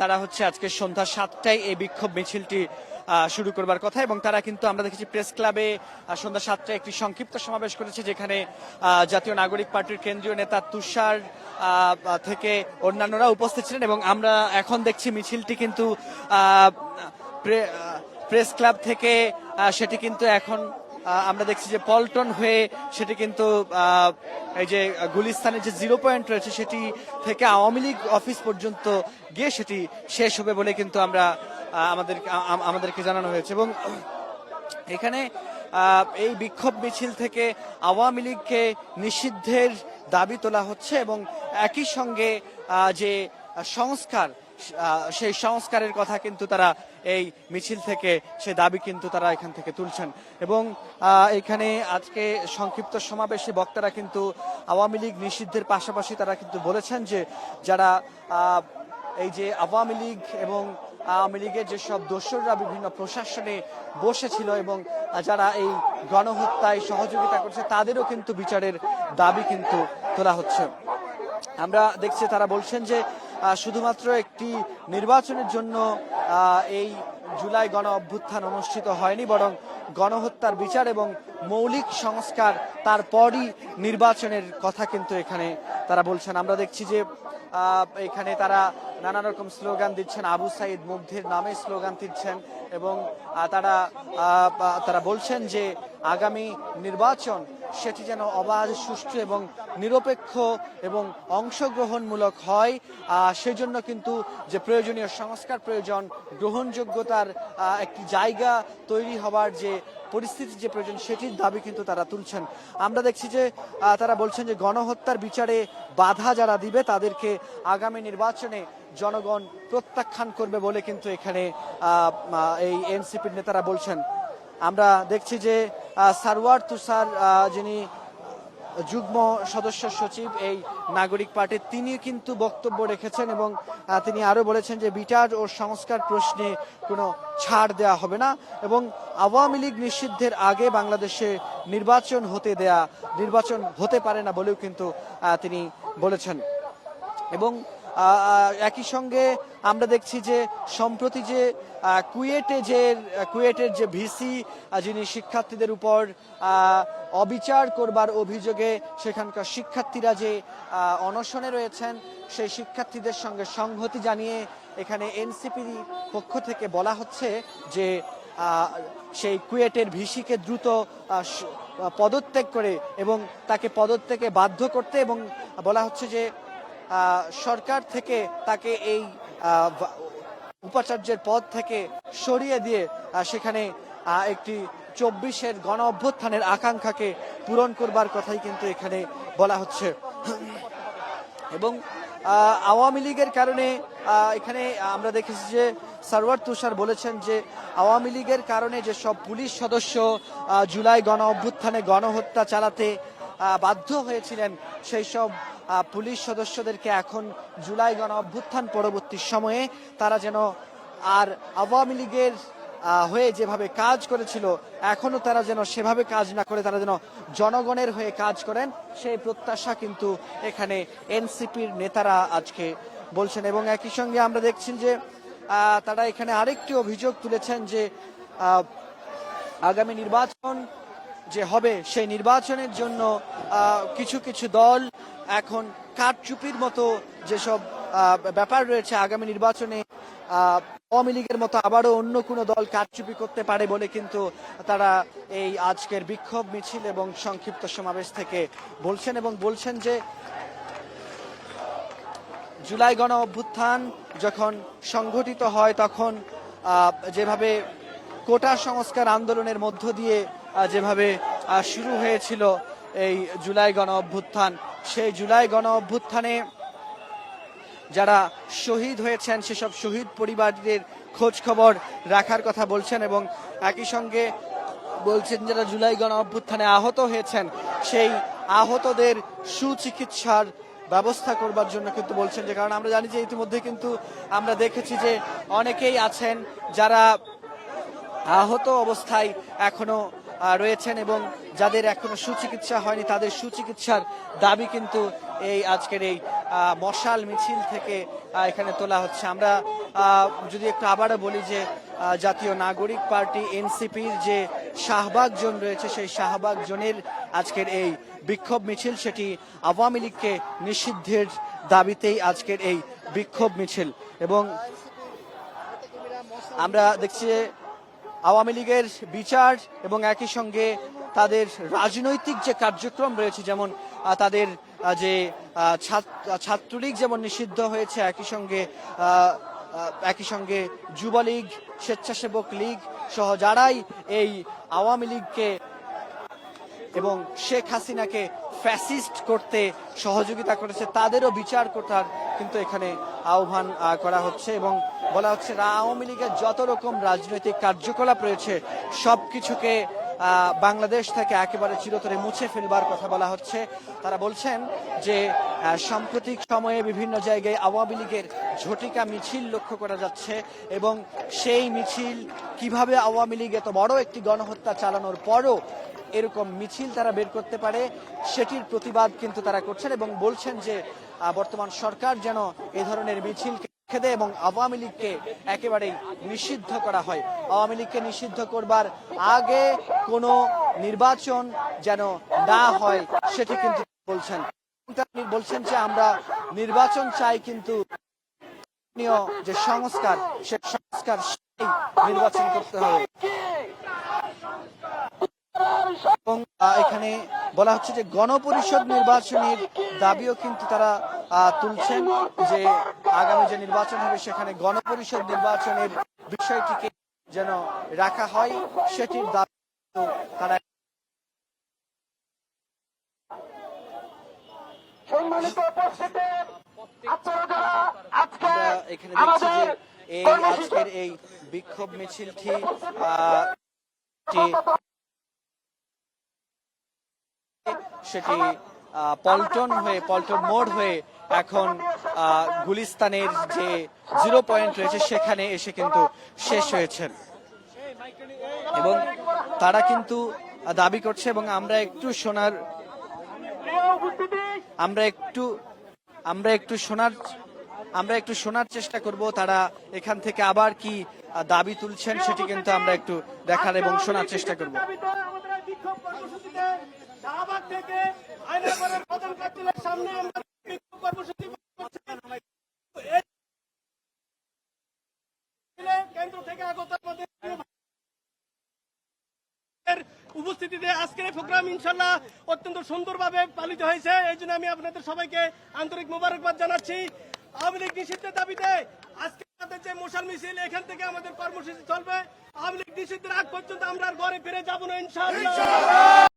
তারা হচ্ছে আজকে সন্ধ্যা 7টায় এই বিক্ষোভ মিছিলটি শুরু করবার কথা এবং তারা কিন্তু আমরা দেখেছি প্রেস ক্লাবে সন্ধ্যা 7টায় একটি সংক্ষিপ্ত সমাবেশ করেছে, যেখানে জাতীয় নাগরিক পার্টির কেন্দ্রীয় নেতা তুষার থেকে অন্যান্যরা উপস্থিত ছিলেন এবং আমরা এখন দেখছি মিছিলটি কিন্তু প্রেস ক্লাব থেকে সেটি কিন্তু এখন আমরা দেখছি যে পল্টন হয়ে সেটি কিন্তু এই যে গুলিস্তানের যে 0 পয়েন্ট রয়েছে সেটি থেকে আওয়ামী লীগ অফিস পর্যন্ত গিয়ে সেটি শেষ হবে বলে কিন্তু আমরা আমাদেরকে জানানো হয়েছে। এবং এখানে এই বিক্ষোভ মিছিল থেকে আওয়ামী লীগকে নিষিদ্ধের দাবি তোলা হচ্ছে এবং একই সঙ্গে যে সংস্কার, সেই সংস্কারের কথা কিন্তু তারা এই মিছিল থেকে সে দাবি কিন্তু তারা এখান থেকে তুলছেন। এবং এখানে আজকে সংক্ষিপ্ত সমাবেশে বক্তারা কিন্তু আওয়ামী লীগ নিষিদ্ধের পাশাপাশি তারা কিন্তু বলেছেন যে যারা এই যে আওয়ামী লীগ এবং আওয়ামী লীগের যেসব দোসররা বিভিন্ন প্রশাসনে বসেছিল এবং যারা এই গণহত্যায় সহযোগিতা করছে তাদেরও কিন্তু বিচারের দাবি কিন্তু তোলা হচ্ছে। আমরা দেখছি তারা বলছেন যে শুধুমাত্র একটি নির্বাচনের জন্য এই জুলাই গণ অভ্যুত্থান অনুষ্ঠিত হয়নি, বরং গণহত্যার বিচার এবং মৌলিক সংস্কার তারপরই নির্বাচনের কথা কিন্তু এখানে তারা বলছেন। আমরা দেখছি যে এখানে তারা নানা রকম স্লোগান দিচ্ছেন, আবু সাইদ মুগ্ধের নামে স্লোগান দিচ্ছেন এবং তারা বলছেন যে আগামী নির্বাচন সেটি যেন অবাধ, সুষ্ঠু এবং নিরপেক্ষ এবং অংশগ্রহণমূলক হয়। সেজন্য কিন্তু যে প্রয়োজনীয় সংস্কার প্রয়োজন, গ্রহণযোগ্যতার একটি জায়গা তৈরি হবার যে পরিস্থিতি যে প্রয়োজন, সেটির দাবি কিন্তু তারা তুলছেন। আমরা দেখছি যে তারা বলছেন যে গণহত্যার বিচারে বাধা যারা দিবে তাদেরকে আগামী নির্বাচনে জনগণ প্রত্যাখ্যান করবে বলে কিন্তু এখানে এই এনসিপির নেতারা বলছেন। আমরা দেখছি যে সারওয়ার তুষার, যিনি যুগ্ম সদস্য সচিব এই নাগরিক পার্টির, তিনি কিন্তু বক্তব্য রেখেছেন এবং তিনি আরো বলেছেন যে বিচার ও সংস্কার প্রশ্নে কোনো ছাড় দেওয়া হবে না এবং আওয়ামী লীগ নিষিদ্ধের আগে বাংলাদেশে নির্বাচন হতে পারে না বলেও কিন্তু তিনি বলেছেন। এবং একই সঙ্গে আমরা দেখছি যে সম্প্রতি যে কুয়েটের যে ভিসি, যিনি শিক্ষার্থীদের উপর অবিচার করবার অভিযোগে সেখানকার শিক্ষার্থীরা যে অনশনে রয়েছেন, সেই শিক্ষার্থীদের সঙ্গে সংহতি জানিয়ে এখানে এনসিপি পক্ষ থেকে বলা হচ্ছে যে সেই কুয়েটের ভিসিকে দ্রুত পদত্যাগ করে এবং তাকে পদত্যাগে বাধ্য করতে, এবং বলা হচ্ছে যে সরকার থেকে তাকে এই উপাচার্যের পদ থেকে সরিয়ে দিয়ে সেখানে একটি 24-এর গণ অভ্যুত্থানের আকাঙ্ক্ষাকে পূরণ করবার কথাই কিন্তু এখানে বলা হচ্ছে। এবং আওয়ামী লীগের কারণে এখানে আমরা দেখেছি যে সারওয়ার তুষার বলেছেন যে আওয়ামী লীগের কারণে যেসব পুলিশ সদস্য জুলাই গণ অভ্যুত্থানে গণহত্যা চালাতে বাধ্য হয়েছিলেন, সেই সব পুলিশ সদস্যদেরকে এখন জুলাই গণ অভ্যুত্থান পরবর্তী সময়ে তারা যেন আর আওয়ামী লীগের হয়ে যেভাবে কাজ করেছিল এখনো তারা যেন সেভাবে কাজ না করে তারা যেন জনগণের হয়ে কাজ করেন, সেই প্রত্যাশা কিন্তু এখানে এনসিপির নেতারা আজকে বলছেন। এবং একই সঙ্গে আমরা দেখছি যে তারা এখানে আরেকটি অভিযোগ তুলেছেন যে আগামী নির্বাচন যে হবে সেই নির্বাচনের জন্য কিছু কিছু দল এখন কারচুপির মতো যেসব ব্যাপার রয়েছে, আগামী নির্বাচনে আওয়ামী লীগের মতো আবারও অন্য কোনো দল কারচুপি করতে পারে বলে কিন্তু তারা এই আজকের বিক্ষোভ মিছিল এবং সংক্ষিপ্ত সমাবেশ থেকে বলছেন। এবং বলছেন যে জুলাই গণ অভ্যুত্থান যখন সংঘটিত হয় তখন যেভাবে কোটা সংস্কার আন্দোলনের মধ্য দিয়ে যেভাবে শুরু হয়েছিল এই জুলাই গণ অভ্যুত্থান, সেই জুলাই গণ অভ্যুত্থানে যারা শহীদ হয়েছেন সেসব শহীদ পরিবারদের খোঁজ খবর রাখার কথা বলছেন। এবং একই সঙ্গে বলছেন যারা জুলাই গণ অভ্যুত্থানে আহত হয়েছেন সেই আহতদের সুচিকিৎসার ব্যবস্থা করবার জন্য কিন্তু বলছেন। যে কারণ আমরা জানি যে ইতিমধ্যে কিন্তু আমরা দেখেছি যে অনেকেই আছেন যারা আহত অবস্থায় এখনো রয়েছেন এবং যাদের এখনো সুচিকিৎসা হয়নি তাদের সুচিকিৎসার দাবি কিন্তু এই আজকের এই মশাল মিছিল থেকে এখানে তোলা হচ্ছে। আমরা যদি একটু আবারও বলি যে জাতীয় নাগরিক পার্টি এনসিপির যে শাহবাগ জোন রয়েছে, সেই শাহবাগ জোনের আজকের এই বিক্ষোভ মিছিল, সেটি আওয়ামী লীগকে নিষিদ্ধের দাবিতেই আজকের এই বিক্ষোভ মিছিল। এবং আমরা দেখছি যে আওয়ামী লীগের বিচার এবং একই সঙ্গে তাদের রাজনৈতিক যে কার্যক্রম রয়েছে, যেমন তাদের যে ছাত্রলীগ যেমন নিষিদ্ধ হয়েছে, একই সঙ্গে যুবলীগ, স্বেচ্ছাসেবক লীগ সহ যারাই এই আওয়ামী লীগকে এবং শেখ হাসিনাকে ফ্যাসিস্ট করতে সহযোগিতা করেছে, তাদেরও বিচার করার কিন্তু এখানে আহ্বান করা হচ্ছে। এবং বলা হচ্ছে আওয়ামী লীগের যত রকম রাজনৈতিক কার্যকলাপ রয়েছে সবকিছুকে বাংলাদেশ থেকে একেবারে চিরতরে মুছে ফেলবার কথা বলা হচ্ছে। তারা বলছেন যে সাম্প্রতিক সময়ে বিভিন্ন জায়গায় আওয়ামী লীগের ঝটিকা মিছিল লক্ষ্য করা যাচ্ছে এবং সেই মিছিল কিভাবে আওয়ামী লীগ এত বড় একটি গণহত্যা চালানোর পরও এরকম মিছিল তারা বের করতে পারে, সেটির প্রতিবাদ কিন্তু তারা করছেন এবং বলছেন যে বর্তমান সরকার যেন এ ধরনের মিছিলকে রেখে দেয় এবং আওয়ামী লীগকে একেবারেই নিষিদ্ধ করা হয়। আওয়ামী লীগকে নিষিদ্ধ করবার আগে কোনো নির্বাচন যেন না হয় সেটি কিন্তু বলছেন। বলছেন যে আমরা নির্বাচন চাই, কিন্তু যে সংস্কার, সে সংস্কার নির্বাচন করতে হবে। এবং এখানে বলা হচ্ছে যে গণপরিষদ নির্বাচনের দাবিও কিন্তু তারা তুলছেন, যে আগামী যে নির্বাচন হবে সেখানে গণপরিষদ নির্বাচনের বিষয়টিকে যেন রাখা হয়, সেটির দাবি তারা এখানে দেখছি যে আজকের এই বিক্ষোভ মিছিলটি সেটি পল্টন মোড় হয়ে এখন গুলিস্তানের যে 0 পয়েন্ট রয়েছে সেখানে এসে কিন্তু শেষ হয়েছে। এবং তারা কিন্তু দাবি করছে, এবং আমরা একটু শোনার চেষ্টা করব তারা এখান থেকে আবার কি দাবি তুলছেন, সেটি কিন্তু আমরা একটু দেখার এবং শোনার চেষ্টা করব। উপস্থিতিতে আজকের প্রোগ্রাম ইনশাল্লাহ অত্যন্ত সুন্দরভাবে পালিত হয়েছে। এই জন্য আমি আপনাদের সবাইকে আন্তরিক মোবারকবাদ জানাচ্ছি। আওয়ামী লীগ নিষিদ্ধের দাবিতে আজকে আমাদের যে মশাল মিছিল, এখান থেকে আমাদের কর্মসূচি চলবে। আওয়ামী লীগ নিষিদ্ধের আগ পর্যন্ত আমরা ঘরে ফিরে যাবো না ইনশাআল্লাহ।